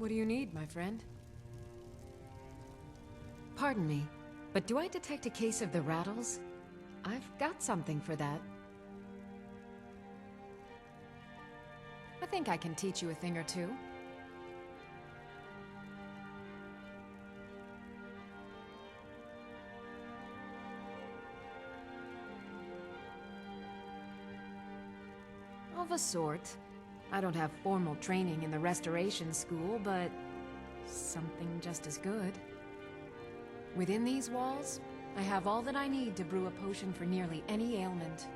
What do you need, my friend? Pardon me, but do I detect a case of the rattles? I've got something for that. I think I can teach you a thing or two. Of a sort. I don't have formal training in the restoration school, but something just as good. Within these walls, I have all that I need to brew a potion for nearly any ailment.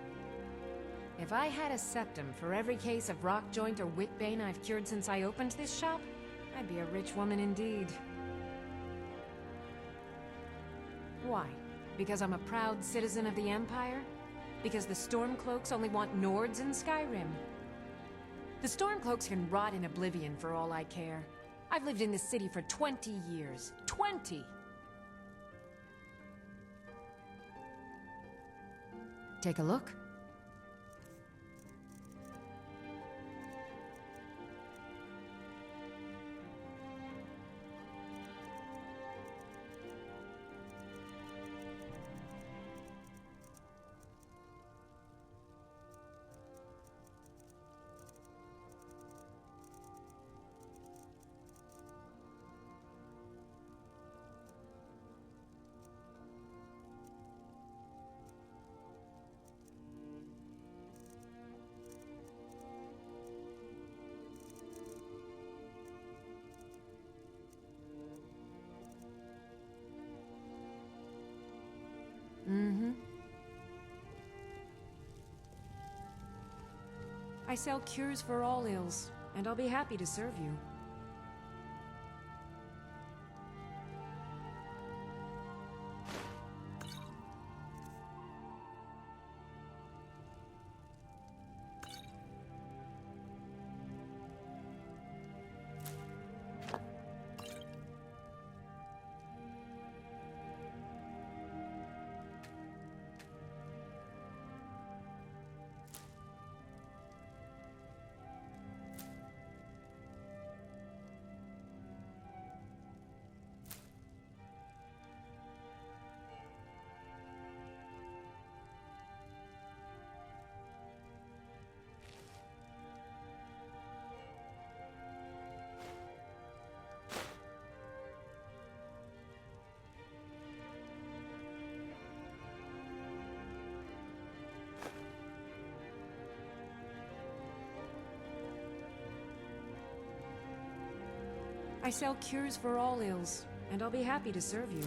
If I had a septum for every case of rock joint or wickbane I've cured since I opened this shop, I'd be a rich woman indeed. Why? Because I'm a proud citizen of the Empire? Because the Stormcloaks only want Nords in Skyrim? The Stormcloaks can rot in oblivion for all I care. I've lived in this city for 20 years. 20! Take a look. I sell cures for all ills, and I'll be happy to serve you. I sell cures for all ills, and I'll be happy to serve you.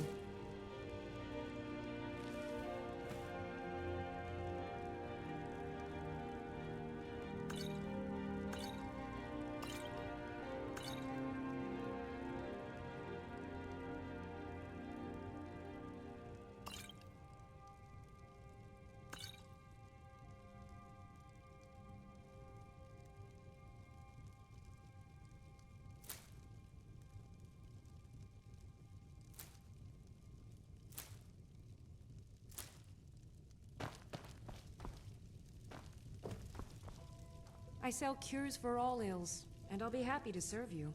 I sell cures for all ills, and I'll be happy to serve you.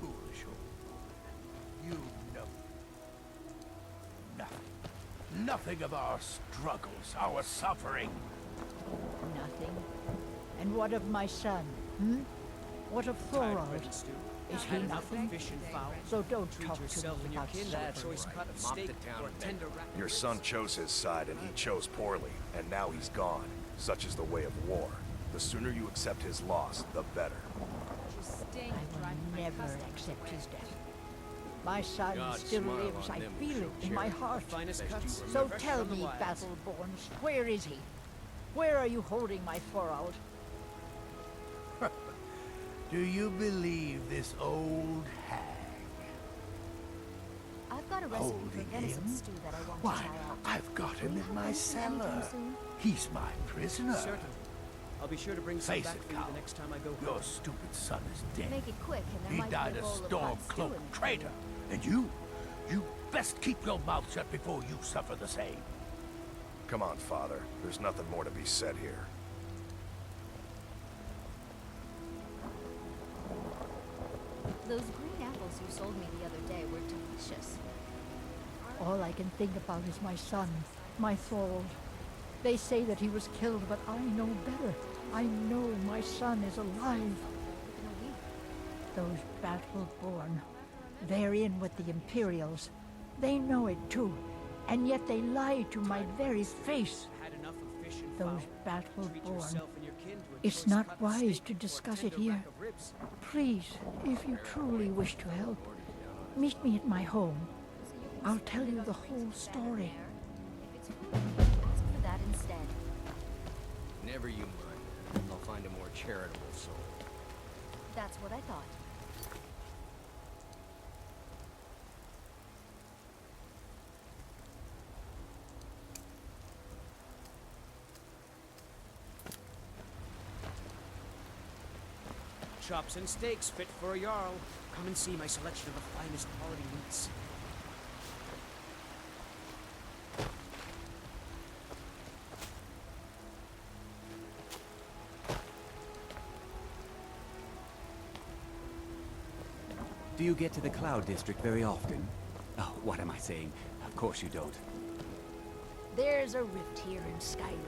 Foolish old woman. You know nothing. Nothing of our struggles, our suffering. Nothing. And what of my son? What of Thorald? Is he nothing? So don't talk to me about suffering. Your son chose his side and he chose poorly, and now he's gone. Such is the way of war. The sooner you accept his loss, the better. I will never accept his death. My son still lives, I feel it in my heart. So tell me, Battleborns, where is he? Where are you holding my Thorald? Do you believe this old hag? I've got a recipe for Holding venison him? stew that I want Why, to try out. I've got him in my cellar. He's my prisoner. Certainly. I'll be sure to bring some Face back it, for you Cal. the next time I go Your home. stupid son is dead. Make it quick, and there He might be died a a bowl of hot stew in stormcloak it. traitor. And you best keep your mouth shut before you suffer the same. Come on, Father. There's nothing more to be said here. Those green apples you sold me the other day were delicious. All I can think about is my son, my Thorold. They say that he was killed, but I know better. I know my son is alive. Within a week. Those battle-born, they're in with the Imperials. They know it too, and yet they lie to my very face. Had enough of fish and Those fowl. Treat battle-born. yourself and your kin to a It's choice not cut wise steak to or discuss tender it here. rack of ribs. Please, if you truly wish to help, meet me at my home. So you can I'll split tell it you on the drinks whole with that story. there. If it's food, ask for that instead. Never you mind. I'll find a more charitable soul. That's what I thought. Chops and steaks fit for a Jarl. Come and see my selection of the finest quality meats. Do you get to the Cloud District very often? Oh, what am I saying? Of course you don't. There's a rift here in Skyrim.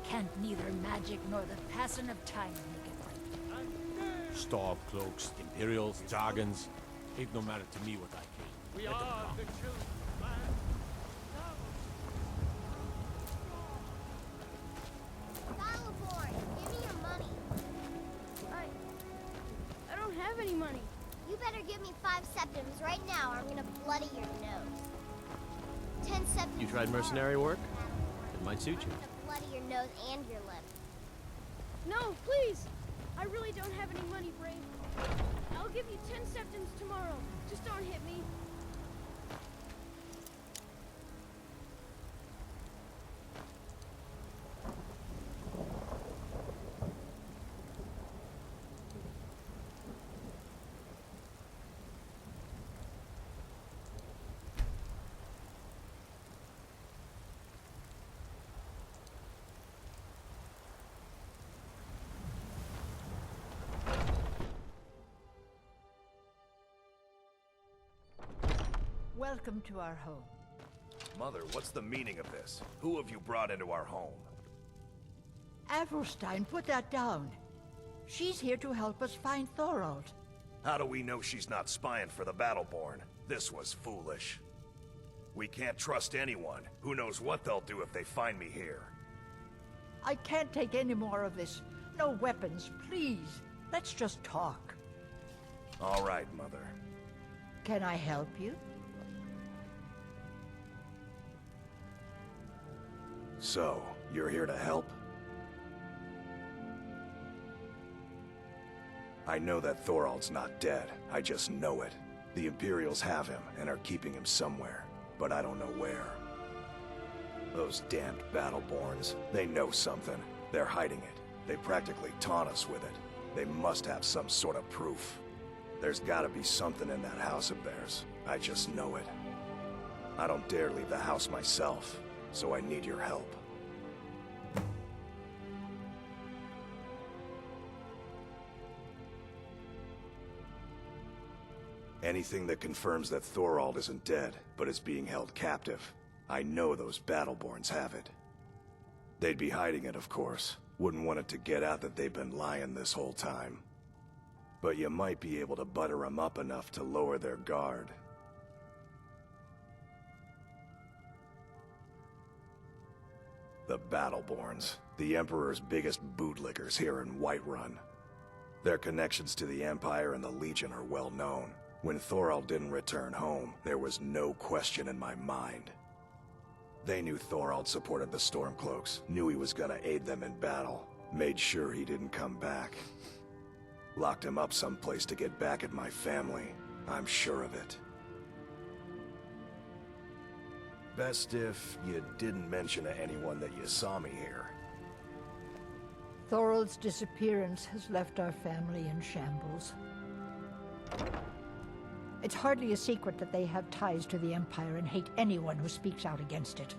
Can't neither magic nor the passing of time make it right. Stormcloaks, Imperials, Jargons. Ain't no matter to me what I came. We are the chosen man. Battleborn, give me your money. I don't have any money. You better give me 5 septims right now, or I'm gonna bloody your nose. 10 septims. You tried tomorrow, mercenary work? Battleborn. It might suit you. I'm gonna bloody your nose and your lip. No, please. I really don't have any money, Brave. I'll give you 10 septims tomorrow. Just don't hit me. Welcome to our home. Mother, what's the meaning of this? Who have you brought into our home? Avrelstein, put that down. She's here to help us find Thorold. How do we know she's not spying for the Battleborn? This was foolish. We can't trust anyone. Who knows what they'll do if they find me here. I can't take any more of this. No weapons, please. Let's just talk. All right, Mother. Can I help you? So, you're here to help? I know that Thorold's not dead. I just know it. The Imperials have him and are keeping him somewhere, but I don't know where. Those damned Battleborns, they know something. They're hiding it. They practically taunt us with it. They must have some sort of proof. There's gotta be something in that house of theirs. I just know it. I don't dare leave the house myself, so I need your help. Anything that confirms that Thorold isn't dead, but is being held captive. I know those Battleborns have it. They'd be hiding it, of course. Wouldn't want it to get out that they've been lying this whole time. But you might be able to butter them up enough to lower their guard. The Battleborns, the Emperor's biggest bootlickers here in Whiterun. Their connections to the Empire and the Legion are well known. When Thorold didn't return home, there was no question in my mind. They knew Thorold supported the Stormcloaks, knew he was gonna aid them in battle, made sure he didn't come back. Locked him up someplace to get back at my family. I'm sure of it. Best if you didn't mention to anyone that you saw me here. Thorald's disappearance has left our family in shambles. It's hardly a secret that they have ties to the Empire and hate anyone who speaks out against it.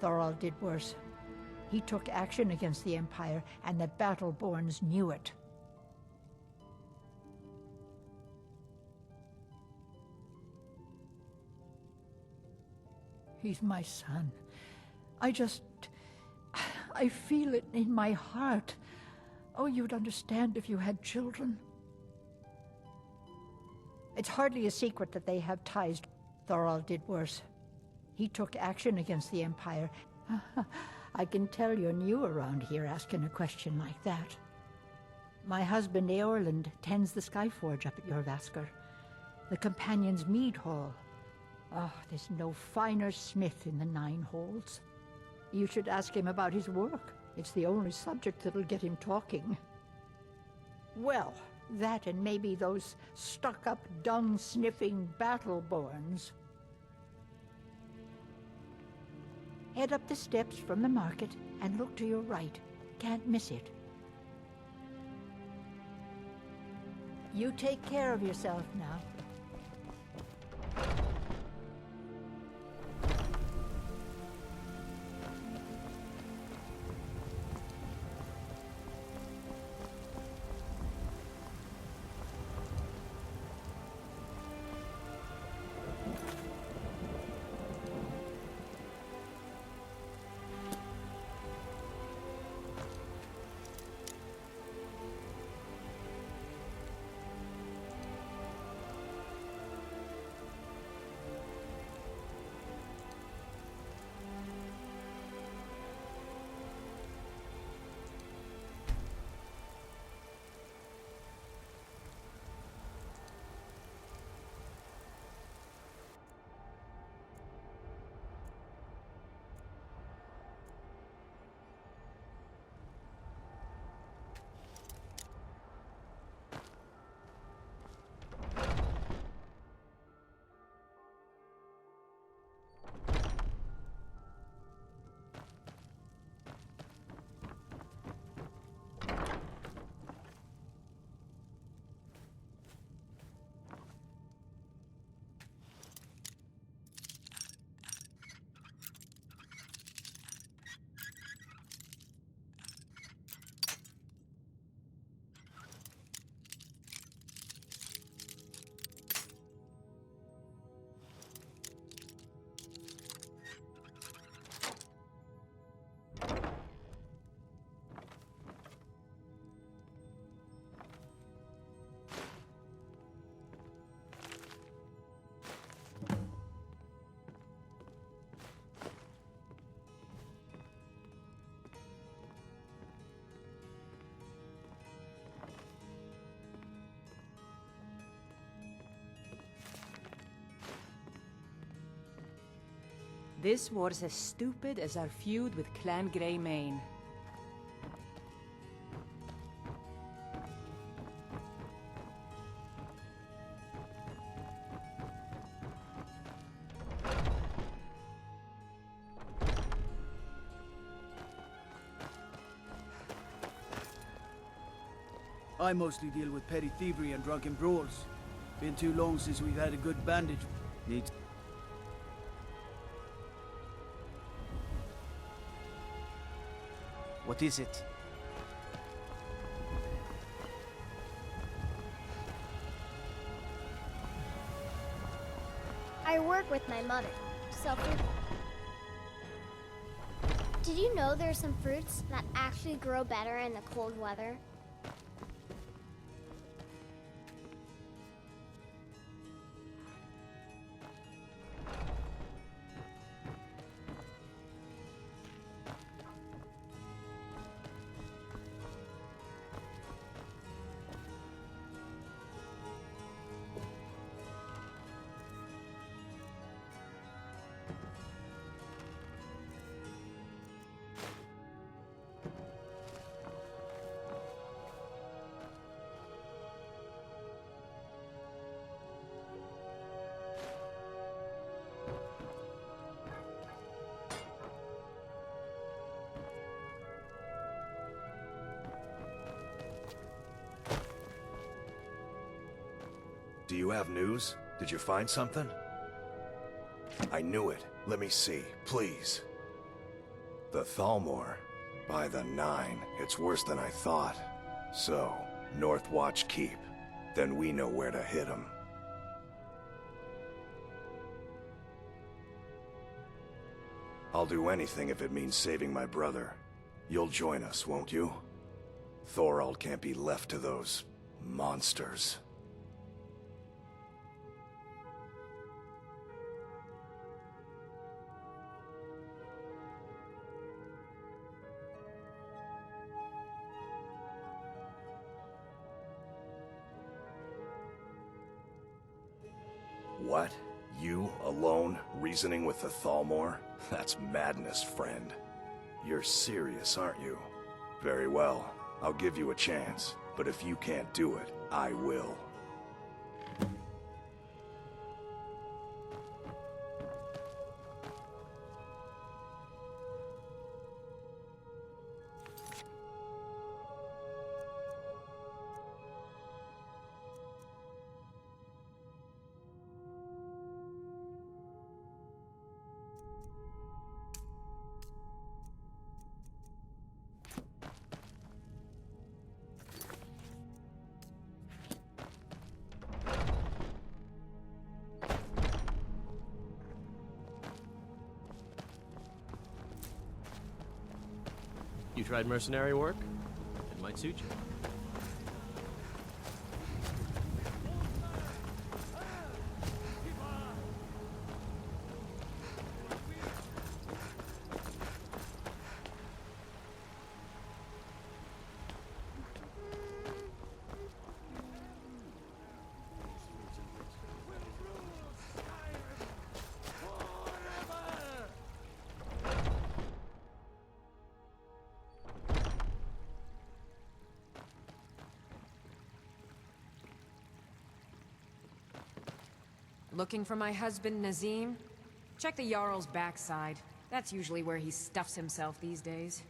Thorald did worse. He took action against the Empire, and the Battleborns knew it. He's my son. I feel it in my heart. Oh, you'd understand if you had children. It's hardly a secret that they have ties. Thorald did worse. He took action against the Empire. I can tell you're new around here asking a question like that. My husband, Eorland, tends the Skyforge up at your Vasker. The Companion's Mead Hall. Oh, there's no finer smith in the Nine Halls. You should ask him about his work. It's the only subject that'll get him talking. Well, that and maybe those stuck-up, dung-sniffing Battleborns. Head up the steps from the market and look to your right. Can't miss it. You take care of yourself now. This war's as stupid as our feud with Clan Greymane. I mostly deal with petty thievery and drunken brawls. Been too long since we've had a good bandage. Needs. What is it? I work with my mother. Sell fruit. Did you know there are some fruits that actually grow better in the cold weather? Do you have news? Did you find something? I knew it. Let me see, please. The Thalmor. By the 9, it's worse than I thought. So, North Watch Keep. Then we know where to hit him. I'll do anything if it means saving my brother. You'll join us, won't you? Thorald can't be left to those monsters. What? You, alone, reasoning with the Thalmor? That's madness, friend. You're serious, aren't you? Very well. I'll give you a chance. But if you can't do it, I will. You tried mercenary work? It might suit you. Looking for my husband, Nazim? Check the Jarl's backside. That's usually where he stuffs himself these days.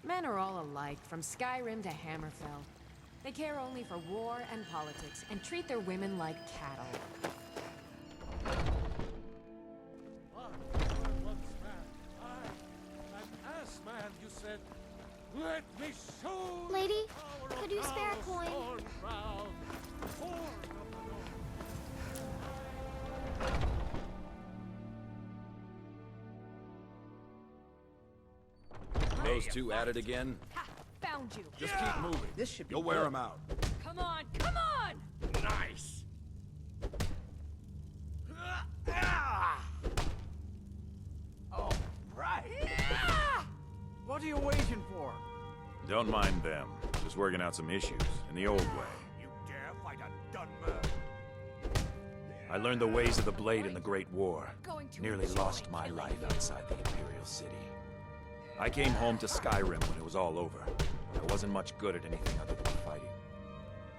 Men are all alike, from Skyrim to Hammerfell. They care only for war and politics, and treat their women like cattle. Let me show Lady, could you spare a coin? Those two at it again? Ha! Found you! Just keep moving. This should be You'll wear them out. Come on, come on! Nice. All right. What are you waiting for? Don't mind them. Just working out some issues, in the old way. You dare fight a Dunmer? I learned the ways of the blade in the Great War. Going to Nearly enjoy lost my killing life you. outside the Imperial City. I came home to Skyrim when it was all over. I wasn't much good at anything other than fighting.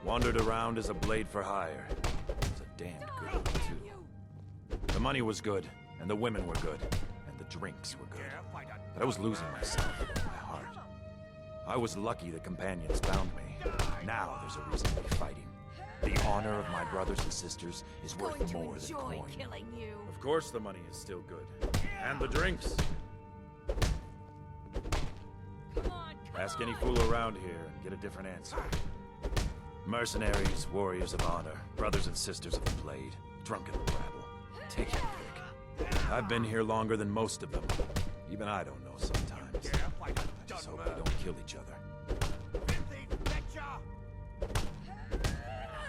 Wandered around as a blade for hire. It was a damned good one, too. The money was good, and the women were good, and the drinks were good. But I was losing myself, my heart. I was lucky the companions found me. Now there's a reason to be fighting. The honor of my brothers and sisters is worth more than coin. Killing you. Of course the money is still good. And the drinks. Come on, come Ask any on. fool around here and get a different answer. Mercenaries, warriors of honor, brothers and sisters of the blade, drunken rabble. Take your pick. I've been here longer than most of them. Even I don't know sometimes. I just hope we don't kill each other.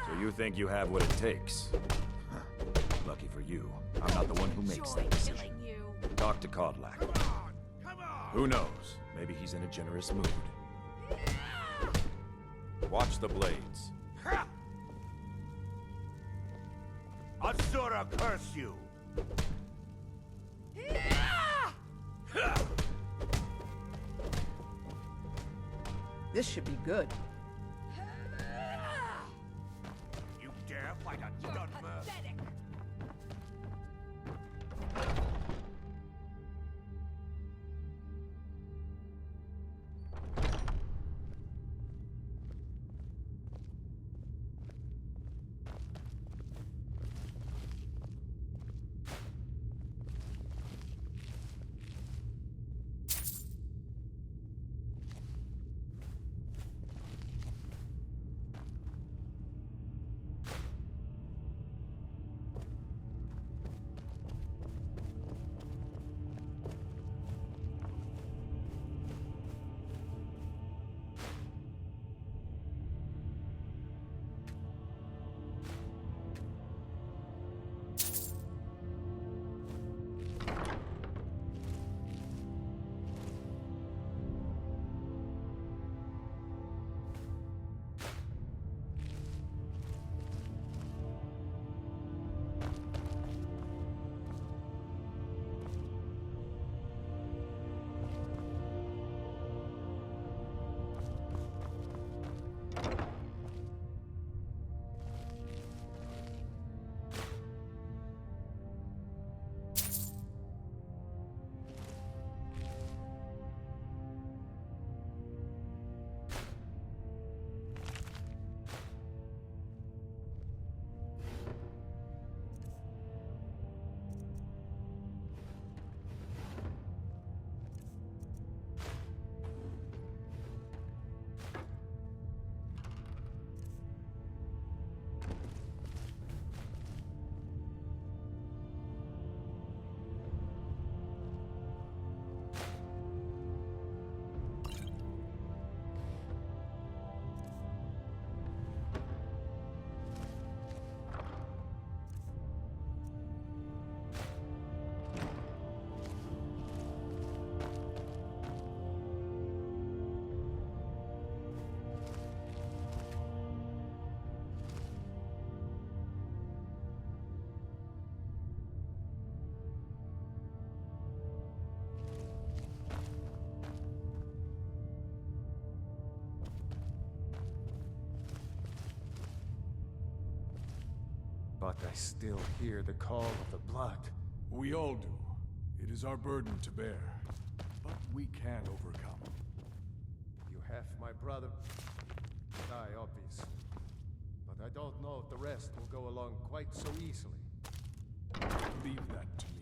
So you think you have what it takes? Huh. Lucky for you, I'm not the one who makes that decision. Talk to Kodlak. Who knows? Maybe he's in a generous mood. Watch the blades. Asura curse you! This should be good. You dare fight a Dunmer? Pathetic. but I still hear the call of the blood. We all do. It is our burden to bear, but we can overcome. You have my brother die, obvious. But I don't know if the rest will go along quite so easily. Leave that to me.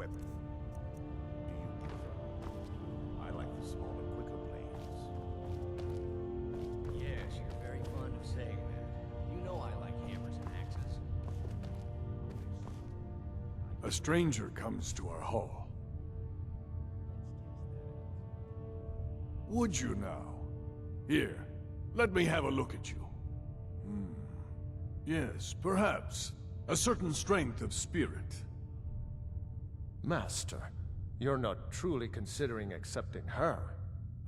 weapon do you prefer? I like the smaller, quicker blades. Yes, you're very fond of saying that. You know I like hammers and axes. A stranger comes to our hall. Would you now? Here, let me have a look at you. Yes, perhaps. A certain strength of spirit. Master, you're not truly considering accepting her.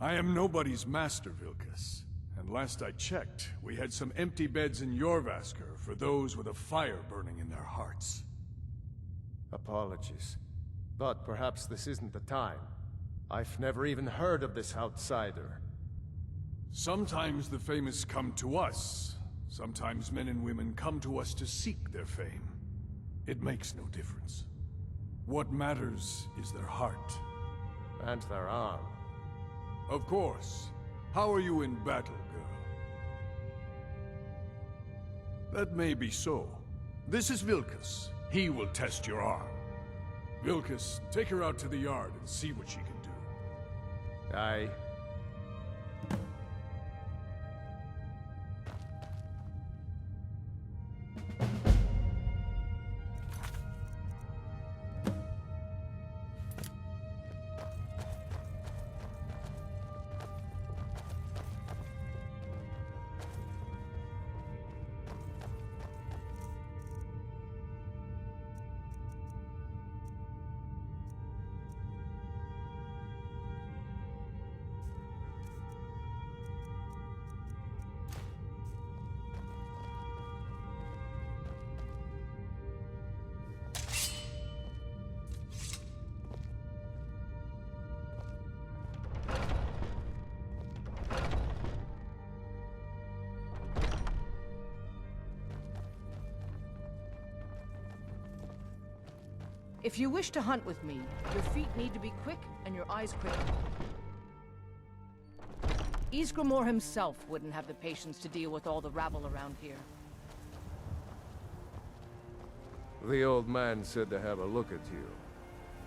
I am nobody's master, Vilkas. And last I checked, we had some empty beds in Jorvaskr for those with a fire burning in their hearts. Apologies. But perhaps this isn't the time. I've never even heard of this outsider. Sometimes the famous come to us. Sometimes men and women come to us to seek their fame. It makes no difference. What matters is their heart. And their arm. Of course. How are you in battle, girl? That may be so. This is Vilkas. He will test your arm. Vilkas, take her out to the yard and see what she can do. Aye. If you wish to hunt with me, your feet need to be quick and your eyes quick. Ysgramor himself wouldn't have the patience to deal with all the rabble around here. The old man said to have a look at you.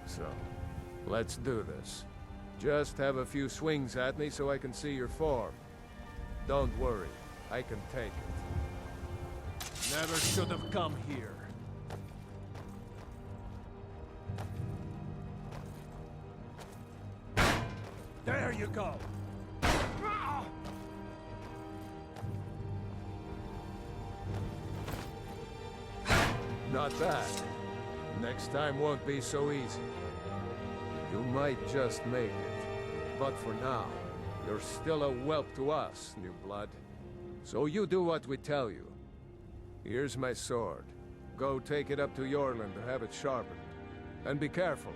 So, let's do this. Just have a few swings at me so I can see your form. Don't worry, I can take it. Never should have come here. There you go! Not bad. Next time won't be so easy. You might just make it. But for now, you're still a whelp to us, new blood. So you do what we tell you. Here's my sword. Go take it up to Yorland to have it sharpened. And be careful.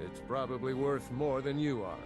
It's probably worth more than you are.